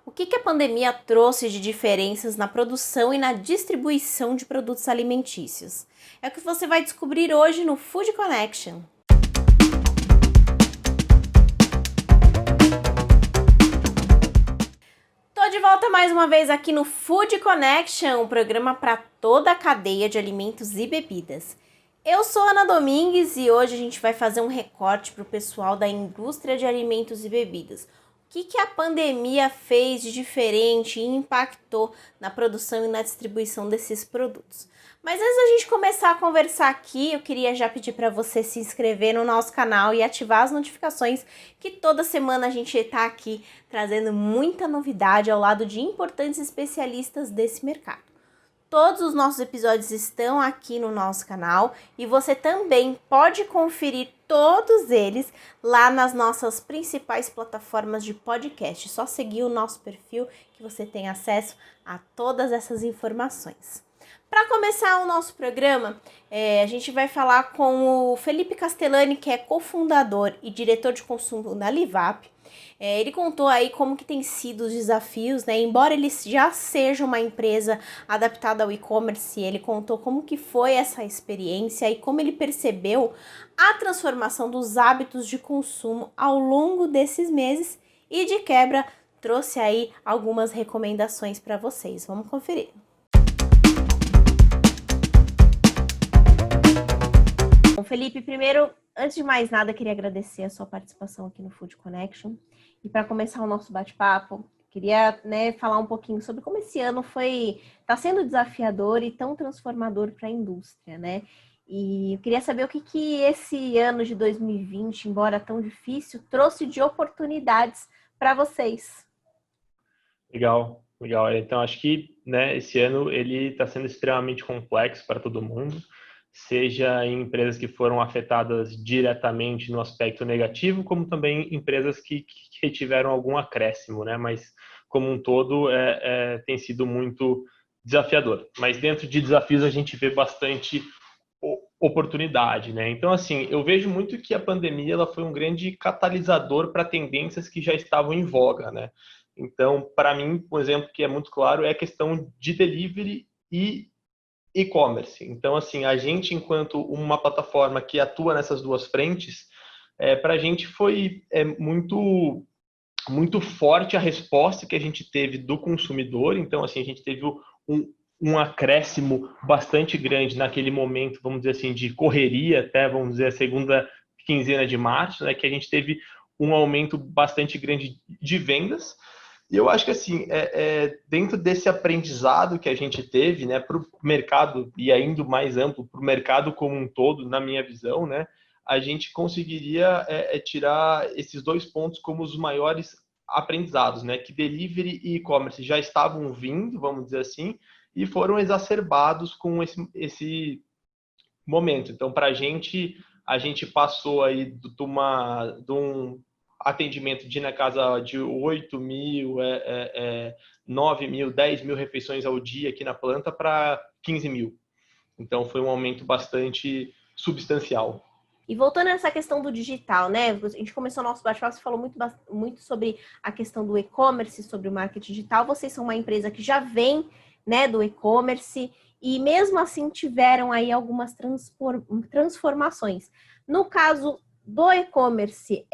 O que a pandemia trouxe de diferenças na produção e na distribuição de produtos alimentícios? É o que você vai descobrir hoje no Food Connection. Tô de volta mais uma vez aqui no Food Connection, um programa para toda a cadeia de alimentos e bebidas. Eu sou Ana Domingues e hoje a gente vai fazer um recorte para o pessoal da indústria de alimentos e bebidas. O que a pandemia fez de diferente e impactou na produção e na distribuição desses produtos? Mas antes da gente começar a conversar aqui, eu queria já pedir para você se inscrever no nosso canal e ativar as notificações, que toda semana a gente está aqui trazendo muita novidade ao lado de importantes especialistas desse mercado. Todos os nossos episódios estão aqui no nosso canal e você também pode conferir todos eles lá nas nossas principais plataformas de podcast. Só seguir o nosso perfil que você tem acesso a todas essas informações. Para começar o nosso programa, a gente vai falar com o Felipe Castellani, que é cofundador e diretor de consumo da Livap. Ele contou aí como que tem sido os desafios, né? Embora ele já seja uma empresa adaptada ao e-commerce, ele contou como que foi essa experiência e como ele percebeu a transformação dos hábitos de consumo ao longo desses meses e, de quebra, trouxe aí algumas recomendações para vocês. Vamos conferir. Bom, Felipe, primeiro, antes de mais nada, queria agradecer a sua participação aqui no Food Connection. E para começar o nosso bate-papo, queria falar um pouquinho sobre como esse ano está sendo desafiador e tão transformador para a indústria, né? E eu queria saber o que esse ano de 2020, embora tão difícil, trouxe de oportunidades para vocês. Legal. Então, acho que esse ano ele está sendo extremamente complexo para todo mundo, seja em empresas que foram afetadas diretamente no aspecto negativo, como também empresas que tiveram algum acréscimo, né? Mas, como um todo, tem sido muito desafiador. Mas dentro de desafios a gente vê bastante oportunidade, né? Então, assim, eu vejo muito que a pandemia ela foi um grande catalisador para tendências que já estavam em voga, né? Então, para mim, um exemplo que é muito claro é a questão de delivery e e-commerce. Então, assim, a gente, enquanto uma plataforma que atua nessas duas frentes, para a gente foi muito forte a resposta que a gente teve do consumidor. Então, assim, a gente teve um acréscimo bastante grande naquele momento, vamos dizer assim, de correria, até, vamos dizer, a segunda quinzena de março, né, que a gente teve um aumento bastante grande de vendas. E eu acho que, assim, dentro desse aprendizado que a gente teve, né, para o mercado, e ainda mais amplo, para o mercado como um todo, na minha visão, né, a gente conseguiria tirar esses dois pontos como os maiores aprendizados, né, que delivery e e-commerce já estavam vindo, vamos dizer assim, e foram exacerbados com esse momento. Então, para a gente passou aí de um atendimento de na casa de 8 mil, 9 mil, 10 mil refeições ao dia aqui na planta para 15 mil. Então, foi um aumento bastante substancial. E voltando nessa questão do digital, né? A gente começou o nosso bate-papo, você falou muito sobre a questão do e-commerce, sobre o marketing digital. Vocês são uma empresa que já vem, né, do e-commerce e mesmo assim tiveram aí algumas transformações. No caso do e-commerce,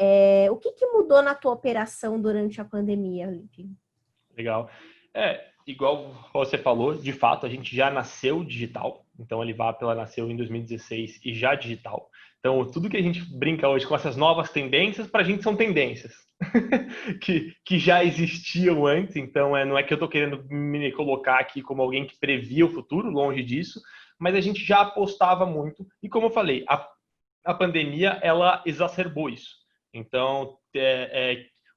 o que mudou na tua operação durante a pandemia, Lipe? Legal. Igual você falou, de fato, a gente já nasceu digital. Então, a Livap ela nasceu em 2016 e já digital. Então, tudo que a gente brinca hoje com essas novas tendências, para a gente são tendências que já existiam antes. Então, não é que eu estou querendo me colocar aqui como alguém que previa o futuro, longe disso, mas a gente já apostava muito. E como eu falei, a pandemia ela exacerbou isso. Então,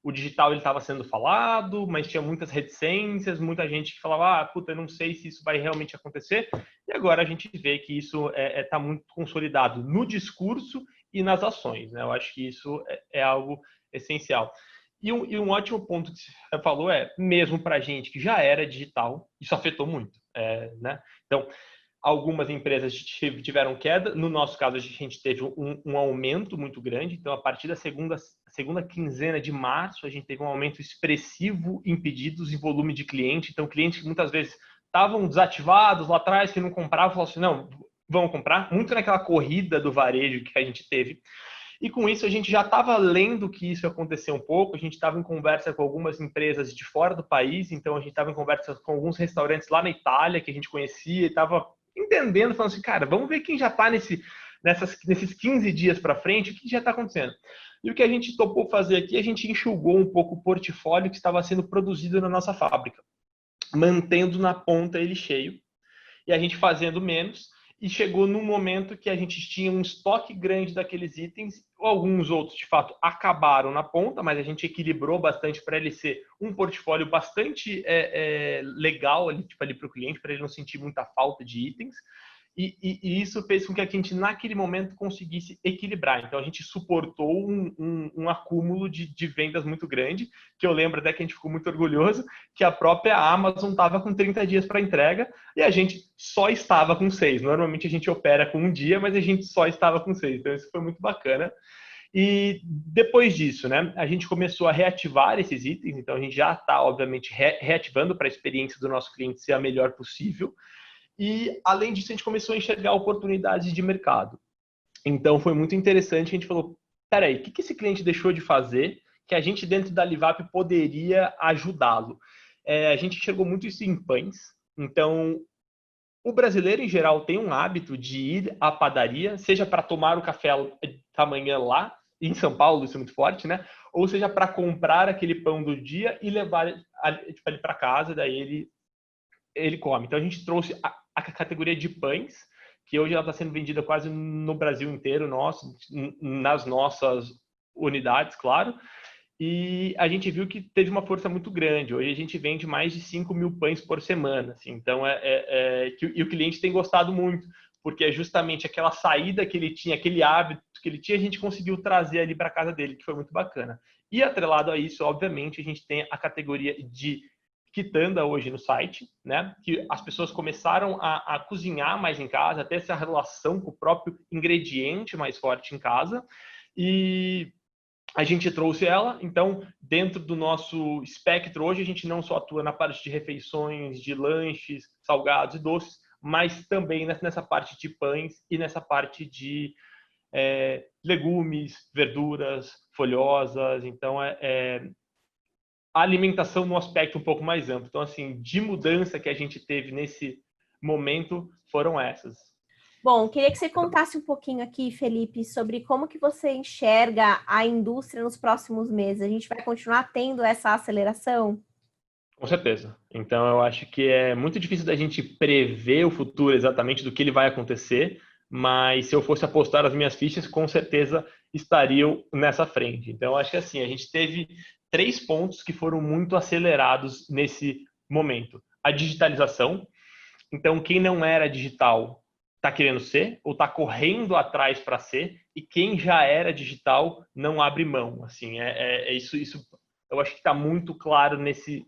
o digital ele estava sendo falado, mas tinha muitas reticências, muita gente que falava, puta, eu não sei se isso vai realmente acontecer. E agora a gente vê que isso está muito consolidado no discurso e nas ações, né? Eu acho que isso é algo essencial. E um ótimo ponto que você falou mesmo para a gente que já era digital, isso afetou muito, né? Então, algumas empresas tiveram queda. No nosso caso, a gente teve um aumento muito grande. Então, a partir da segunda quinzena de março, a gente teve um aumento expressivo em pedidos e volume de cliente. Então, clientes que muitas vezes estavam desativados lá atrás, que não compravam, falaram assim, não, vão comprar. Muito naquela corrida do varejo que a gente teve. E com isso, a gente já estava lendo que isso ia acontecer um pouco, a gente estava em conversa com algumas empresas de fora do país, então a gente estava em conversa com alguns restaurantes lá na Itália, que a gente conhecia, e estava entendendo, falando assim, cara, vamos ver quem já está nesses 15 dias para frente, o que já está acontecendo. E o que a gente topou fazer aqui, a gente enxugou um pouco o portfólio que estava sendo produzido na nossa fábrica, mantendo na ponta ele cheio, e a gente fazendo menos, e chegou num momento que a gente tinha um estoque grande daqueles itens, alguns outros, de fato, acabaram na ponta, mas a gente equilibrou bastante para ele ser um portfólio bastante legal ali, tipo, ali para o cliente, para ele não sentir muita falta de itens. E isso fez com que a gente, naquele momento, conseguisse equilibrar. Então, a gente suportou um acúmulo de vendas muito grande, que eu lembro até que a gente ficou muito orgulhoso, que a própria Amazon estava com 30 dias para entrega e a gente só estava com 6. Normalmente, a gente opera com um dia, mas a gente só estava com 6. Então, isso foi muito bacana. E depois disso, né, a gente começou a reativar esses itens. Então, a gente já está, obviamente, reativando para a experiência do nosso cliente ser a melhor possível. E, além disso, a gente começou a enxergar oportunidades de mercado. Então, foi muito interessante. A gente falou, peraí, o que esse cliente deixou de fazer que a gente, dentro da Livap, poderia ajudá-lo? A gente enxergou muito isso em pães. Então, o brasileiro, em geral, tem um hábito de ir à padaria, seja para tomar o café da manhã lá, em São Paulo, isso é muito forte, né? Ou seja, para comprar aquele pão do dia e levar ele para casa, daí ele come. Então, a gente trouxe a categoria de pães, que hoje ela está sendo vendida quase no Brasil inteiro, nas nossas unidades, claro. E a gente viu que teve uma força muito grande. Hoje a gente vende mais de 5 mil pães por semana. Assim. Então, e o cliente tem gostado muito, porque é justamente aquela saída que ele tinha, aquele hábito que ele tinha, a gente conseguiu trazer ali para casa dele, que foi muito bacana. E atrelado a isso, obviamente, a gente tem a categoria de quitanda hoje no site, né? Que as pessoas começaram a cozinhar mais em casa, ter essa relação com o próprio ingrediente mais forte em casa. E a gente trouxe ela, então, dentro do nosso espectro, hoje a gente não só atua na parte de refeições, de lanches, salgados e doces, mas também nessa parte de pães e nessa parte de legumes, verduras, folhosas. Então, a alimentação num aspecto um pouco mais amplo. Então, assim, de mudança que a gente teve nesse momento foram essas. Bom, queria que você contasse um pouquinho aqui, Felipe, sobre como que você enxerga a indústria nos próximos meses. A gente vai continuar tendo essa aceleração? Com certeza. Então, eu acho que é muito difícil da gente prever o futuro exatamente do que ele vai acontecer, mas se eu fosse apostar as minhas fichas, com certeza estariam nessa frente. Então, eu acho que assim, a gente teve 3 pontos que foram muito acelerados nesse momento. A digitalização. Então, quem não era digital está querendo ser ou está correndo atrás para ser, e quem já era digital não abre mão. Assim, isso eu acho que está muito claro nesse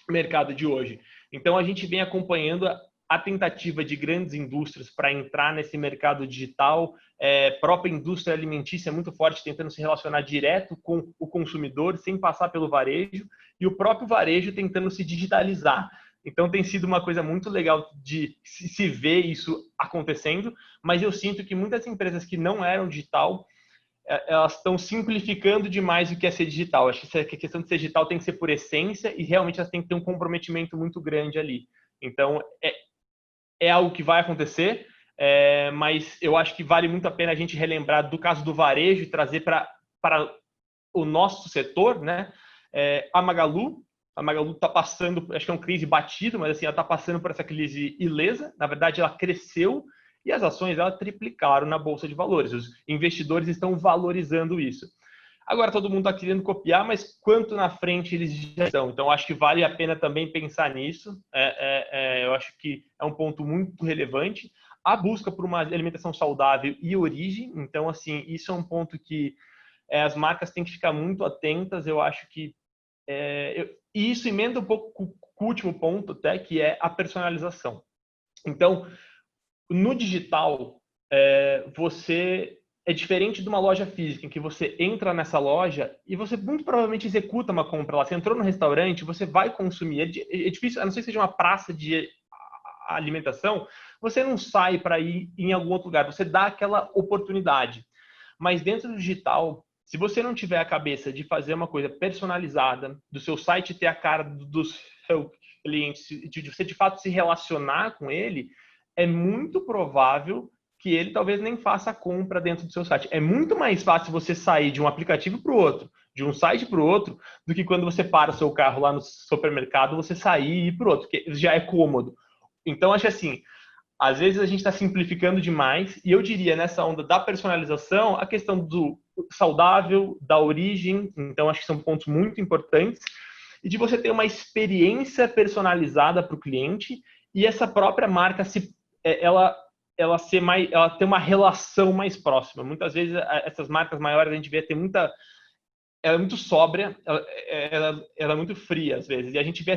mercado de hoje. Então, a gente vem acompanhando a tentativa de grandes indústrias para entrar nesse mercado digital, própria indústria alimentícia é muito forte, tentando se relacionar direto com o consumidor, sem passar pelo varejo, e o próprio varejo tentando se digitalizar. Então, tem sido uma coisa muito legal de se ver isso acontecendo, mas eu sinto que muitas empresas que não eram digital, elas estão simplificando demais o que é ser digital. Acho que a questão de ser digital tem que ser por essência e realmente elas têm que ter um comprometimento muito grande ali. Então, é algo que vai acontecer, mas eu acho que vale muito a pena a gente relembrar do caso do varejo e trazer para o nosso setor, né? A Magalu está passando, acho que é uma crise batida, mas assim, ela está passando por essa crise ilesa. Na verdade, ela cresceu e as ações dela triplicaram na Bolsa de Valores. Os investidores estão valorizando isso. Agora todo mundo está querendo copiar, mas quanto na frente eles já estão? Então, acho que vale a pena também pensar nisso. Eu acho que é um ponto muito relevante. A busca por uma alimentação saudável e origem. Então, assim, isso é um ponto que as marcas têm que ficar muito atentas. Eu acho que e isso emenda um pouco com o último ponto, até, que é a personalização. Então, no digital, você é diferente de uma loja física, em que você entra nessa loja e você muito provavelmente executa uma compra lá. Você entrou no restaurante, você vai consumir. É difícil, a não ser que seja uma praça de alimentação, você não sai para ir em algum outro lugar, você dá aquela oportunidade. Mas dentro do digital, se você não tiver a cabeça de fazer uma coisa personalizada, do seu site ter a cara do seu cliente, de você de fato se relacionar com ele, é muito provável que ele talvez nem faça a compra dentro do seu site. É muito mais fácil você sair de um aplicativo para o outro, de um site para o outro, do que quando você para o seu carro lá no supermercado, você sair e ir para o outro, que já é cômodo. Então, acho assim, às vezes a gente está simplificando demais, e eu diria, nessa onda da personalização, a questão do saudável, da origem, então acho que são pontos muito importantes, e de você ter uma experiência personalizada para o cliente, e essa própria marca, ela ter uma relação mais próxima. Muitas vezes, essas marcas maiores, a gente vê ter muita... Ela é muito sóbria, ela é muito fria, às vezes, e a gente vê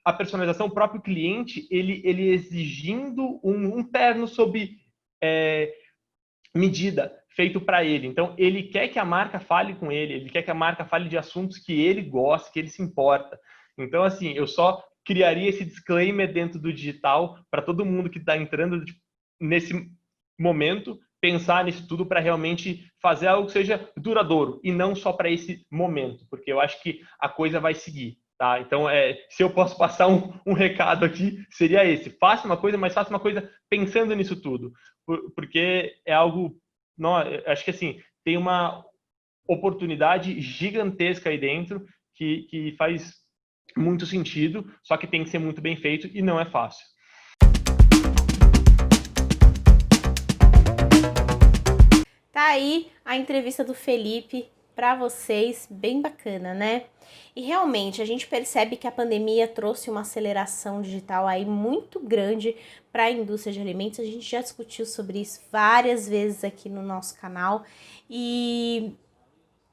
a personalização, o próprio cliente, ele exigindo um terno sob medida, feito para ele. Então, ele quer que a marca fale com ele quer que a marca fale de assuntos que ele gosta, que ele se importa. Então, assim, eu só criaria esse disclaimer dentro do digital para todo mundo que está entrando nesse momento, pensar nisso tudo para realmente fazer algo que seja duradouro e não só para esse momento, porque eu acho que a coisa vai seguir. Tá? Então, se eu posso passar um recado aqui, seria esse. Faça uma coisa, mas faça uma coisa pensando nisso tudo. Porque é algo... Não, acho que assim, tem uma oportunidade gigantesca aí dentro que faz muito sentido, só que tem que ser muito bem feito e não é fácil. Tá aí a entrevista do Felipe para vocês, bem bacana, né? E realmente a gente percebe que a pandemia trouxe uma aceleração digital aí muito grande para a indústria de alimentos. A gente já discutiu sobre isso várias vezes aqui no nosso canal e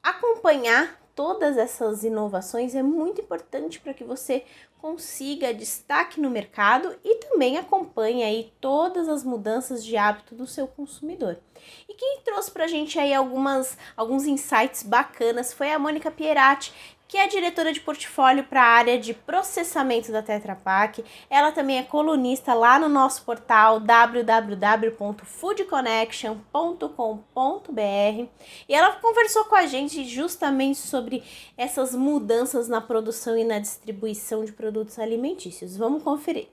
acompanhar todas essas inovações é muito importante para que você consiga destaque no mercado e também acompanhe aí todas as mudanças de hábito do seu consumidor. E quem trouxe pra gente aí alguns insights bacanas foi a Mônica Pieratti, que é a diretora de portfólio para a área de processamento da Tetra Pak. Ela também é colunista lá no nosso portal www.foodconnection.com.br e ela conversou com a gente justamente sobre essas mudanças na produção e na distribuição de produtos alimentícios. Vamos conferir.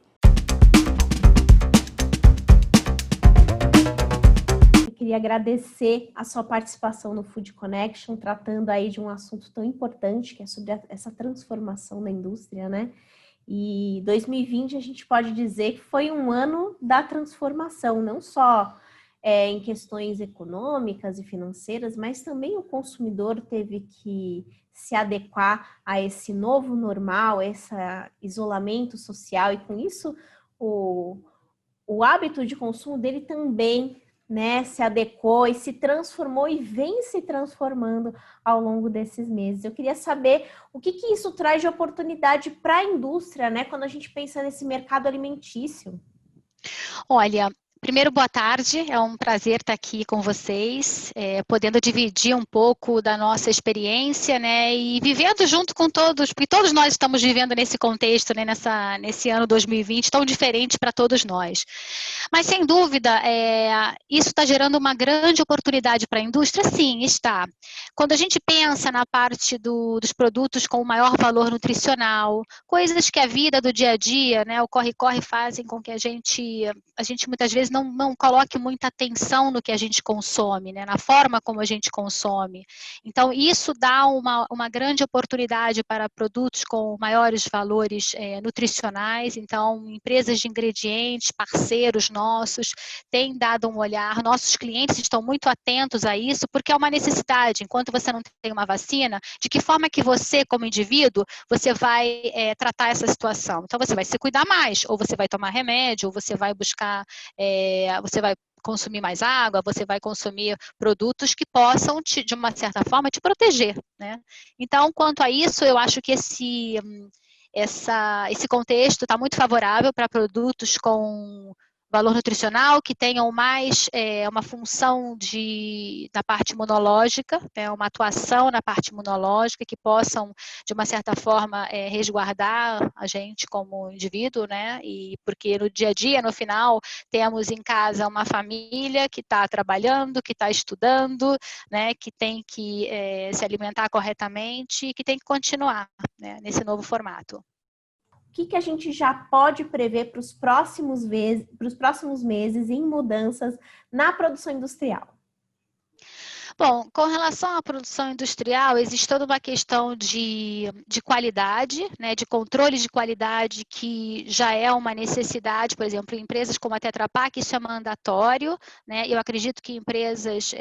Queria agradecer a sua participação no Food Connection, tratando aí de um assunto tão importante, que é sobre essa transformação da indústria, né? E 2020 a gente pode dizer que foi um ano da transformação, não só em questões econômicas e financeiras, mas também o consumidor teve que se adequar a esse novo normal, esse isolamento social, e com isso o hábito de consumo dele também, né, se adequou e se transformou e vem se transformando ao longo desses meses. Eu queria saber o que isso traz de oportunidade para a indústria, né, quando a gente pensa nesse mercado alimentício. Olha, primeiro, boa tarde, é um prazer estar aqui com vocês, podendo dividir um pouco da nossa experiência, né, e vivendo junto com todos, porque todos nós estamos vivendo nesse contexto, né, nesse ano 2020 tão diferente para todos nós. Mas, sem dúvida, isso está gerando uma grande oportunidade para a indústria? Sim, está. Quando a gente pensa na parte dos produtos com maior valor nutricional, coisas que a vida do dia a dia, né, o corre-corre fazem com que a gente muitas vezes não coloque muita atenção no que a gente consome, né, na forma como a gente consome. Então, isso dá uma grande oportunidade para produtos com maiores valores nutricionais. Então, empresas de ingredientes, parceiros nossos, têm dado um olhar. Nossos clientes estão muito atentos a isso, porque é uma necessidade. Enquanto você não tem uma vacina, de que forma que você, como indivíduo, você vai tratar essa situação? Então, você vai se cuidar mais, ou você vai tomar remédio, ou você vai buscar... você vai consumir mais água, você vai consumir produtos que possam, de uma certa forma, te proteger, né? Então, quanto a isso, eu acho que esse contexto está muito favorável para produtos com valor nutricional, que tenham mais uma função da parte imunológica, né, uma atuação na parte imunológica, que possam, de uma certa forma, resguardar a gente como indivíduo, né, e porque no dia a dia, no final, temos em casa uma família que está trabalhando, que está estudando, né, que tem que se alimentar corretamente e que tem que continuar, né, nesse novo formato. O que a gente já pode prever para os próximos meses em mudanças na produção industrial? Bom, com relação à produção industrial, existe toda uma questão de qualidade, né, de controle de qualidade, que já é uma necessidade. Por exemplo, em empresas como a Tetra Pak, isso é mandatório, né? Eu acredito que empresas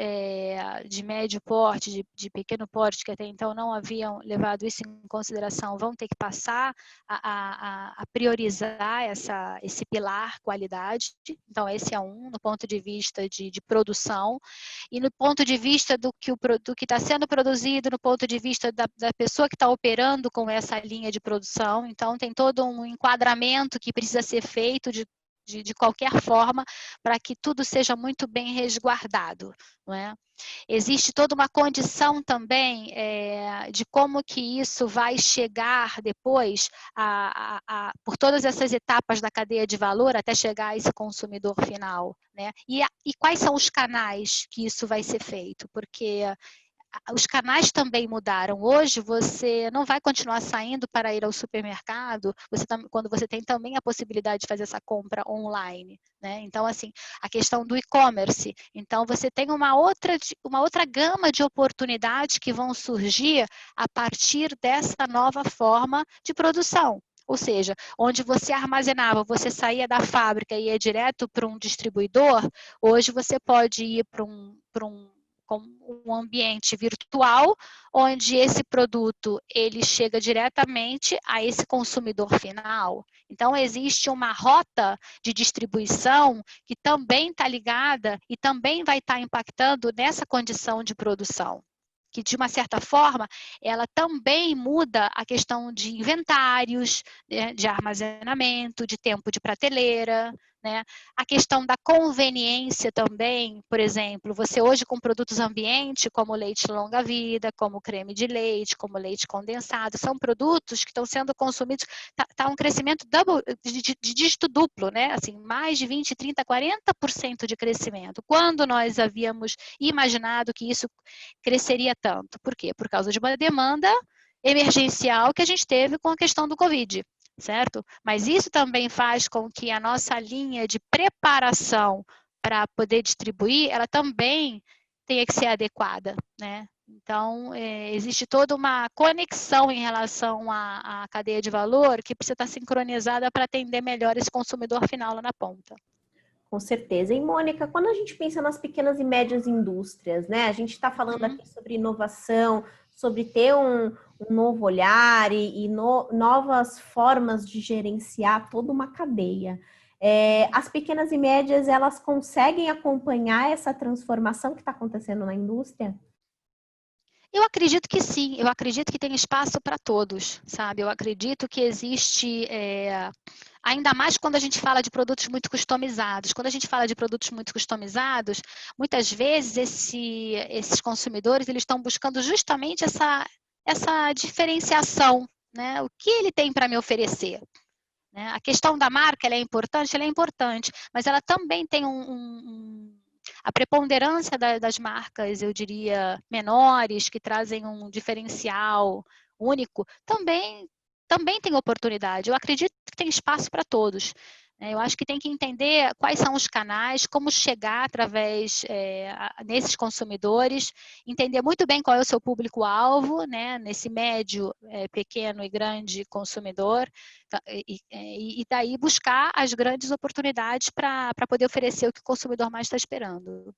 de médio porte, de pequeno porte, que até então não haviam levado isso em consideração, vão ter que passar a priorizar esse pilar qualidade. Então, esse é no ponto de vista de produção. E no ponto de vista do que está sendo produzido, no ponto de vista da pessoa que está operando com essa linha de produção. Então, tem todo um enquadramento que precisa ser feito de qualquer forma para que tudo seja muito bem resguardado, não é? Existe toda uma condição também de como que isso vai chegar depois por todas essas etapas da cadeia de valor até chegar a esse consumidor final, né? E quais são os canais que isso vai ser feito? Porque os canais também mudaram. Hoje você não vai continuar saindo para ir ao supermercado, quando você tem também a possibilidade de fazer essa compra online, né? Então, assim, a questão do e-commerce. Então, você tem uma outra gama de oportunidades que vão surgir a partir dessa nova forma de produção. Ou seja, onde você armazenava, você saía da fábrica e ia direto para um distribuidor, hoje você pode ir para um ambiente virtual, onde esse produto ele chega diretamente a esse consumidor final. Então, existe uma rota de distribuição que também está ligada e também vai estar impactando nessa condição de produção, que de uma certa forma, ela também muda a questão de inventários, né, de armazenamento, de tempo de prateleira, né? A questão da conveniência também, por exemplo, você hoje com produtos ambientes, como leite longa-vida, como creme de leite, como leite condensado, são produtos que estão sendo consumidos, está um crescimento de dígito duplo, né? Assim, mais de 20, 30, 40% de crescimento. Quando nós havíamos imaginado que isso cresceria tanto? Por quê? Por causa de uma demanda emergencial que a gente teve com a questão do Covid. Certo? Mas isso também faz com que a nossa linha de preparação para poder distribuir, ela também tenha que ser adequada, né? Então, existe toda uma conexão em relação à cadeia de valor que precisa estar sincronizada para atender melhor esse consumidor final lá na ponta. Com certeza. E, Mônica, quando a gente pensa nas pequenas e médias indústrias, né? A gente está falando aqui sobre inovação, sobre ter um novo olhar e novas formas de gerenciar toda uma cadeia. As pequenas e médias, elas conseguem acompanhar essa transformação que está acontecendo na indústria? Eu acredito que sim, eu acredito que tem espaço para todos, sabe? Eu acredito que existe, ainda mais quando a gente fala de produtos muito customizados. Quando a gente fala de produtos muito customizados, muitas vezes esses consumidores eles estão buscando justamente essa diferenciação, né? O que ele tem para me oferecer? Né? A questão da marca ela é importante, mas ela também tem a preponderância das marcas, eu diria, menores, que trazem um diferencial único, também tem oportunidade. Eu acredito que tem espaço para todos. Eu acho que tem que entender quais são os canais, como chegar através nesses consumidores, entender muito bem qual é o seu público-alvo, né, nesse médio, pequeno e grande consumidor, e daí buscar as grandes oportunidades para poder oferecer o que o consumidor mais está esperando.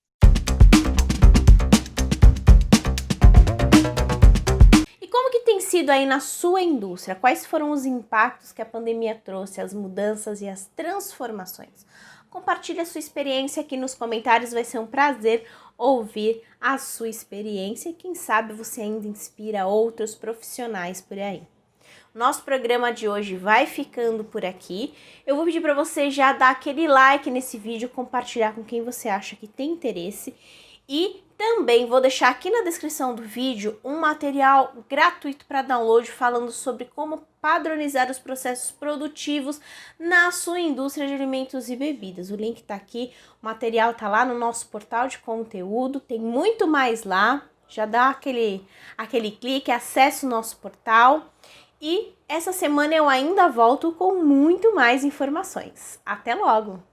E como que tem sido aí na sua indústria? Quais foram os impactos que a pandemia trouxe, as mudanças e as transformações? Compartilhe a sua experiência aqui nos comentários, vai ser um prazer ouvir a sua experiência e quem sabe você ainda inspira outros profissionais por aí. Nosso programa de hoje vai ficando por aqui. Eu vou pedir para você já dar aquele like nesse vídeo, compartilhar com quem você acha que tem interesse. E também vou deixar aqui na descrição do vídeo um material gratuito para download falando sobre como padronizar os processos produtivos na sua indústria de alimentos e bebidas. O link está aqui, o material está lá no nosso portal de conteúdo, tem muito mais lá. Já dá aquele clique, acesse o nosso portal. E essa semana eu ainda volto com muito mais informações. Até logo!